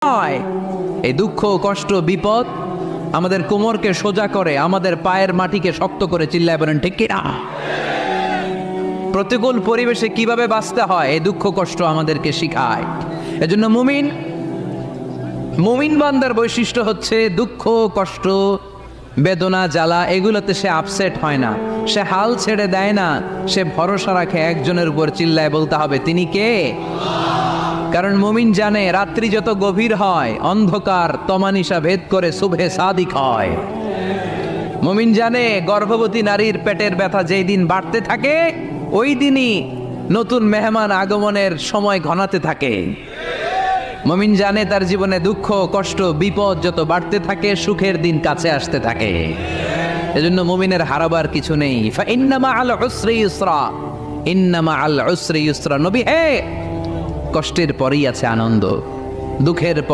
হয়। এই দুঃখ, কষ্ট, বিপদ আমাদের কোমরকে সোজা করে, আমাদের পায়ের মাটিকে শক্ত করে। চিল্লায় বলেন ঠিক কিনা? প্রতিকূল পরিবেশে কিভাবে বাঁচতে হয় এই দুঃখ কষ্ট আমাদেরকে শিখায়। এজন্য মুমিন বান্দার বৈশিষ্ট্য হচ্ছে দুঃখ কষ্ট বেদনা জ্বালা এগুলোতে সে আপসেট হয় না, সে হাল ছেড়ে দেয় না, সে ভরসা রাখে একজনের উপর। চিল্লায় বলতে হবে তিনি কে? কারণ মুমিন জানে রাত্রি যত গভীর হয় অন্ধকার তমানিসা ভেদ করে সুবহে সাদিক হয়। মুমিন জানে গর্ভবতী নারীর পেটের ব্যথা যেই দিন বাড়তে থাকে ওই দিনই নতুন মেহমান আগমনের সময় ঘনাতে থাকে। মুমিন জানে তার জীবনে দুঃখ কষ্ট বিপদ যত বাড়তে থাকে সুখের দিন কাছে আসতে থাকে। এজন্য মুমিনের হারাবার কিছু নেই। ফাইন্না মাআল উসরি ইউসরা, ইন্না মাআল উসরি ইউসরা। নবী হে, কষ্টের পরেই আছে আনন্দ, দুঃখের পর